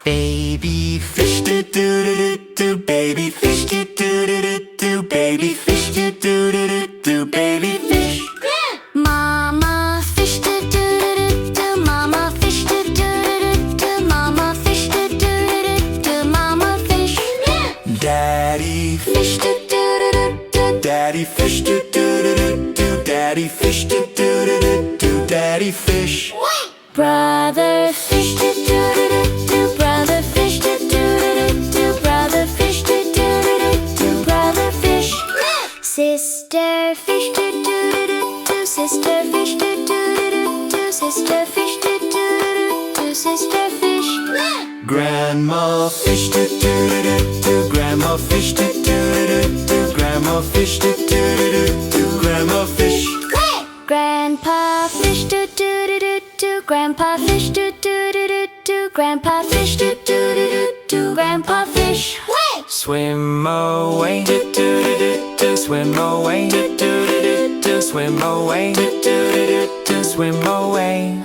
Baby fish, do do do do do. Baby fish, do do do do do. Baby fish, do do do do do. Baby fish. Mama fish, do do do do. Mama fish, do do do do. Mama fish, do do do do. Mama fish. Daddy Fish, do do do do. Daddy fish, do do do do. Daddy fish, do do do do. Daddy fish. Brother fish, do do do do. Brother fish, do do do do. Brother fish, do do do do. Brother fish. Sister fish, do do do do. Sister fish, do do do do. Sister fish, do do do do. Sister fish. Grandma fish, do do do do. Grandma fish, do do do do. Grandma fish, do do do do. Grandma fish. Grandpa fish, do do do do. Grandpa fish, do do do do. Grandpa fish, do do do do. Grandpa fish. Swim away, do do do do. Swim away, do do do do. Swim away, do do do do. Swim away.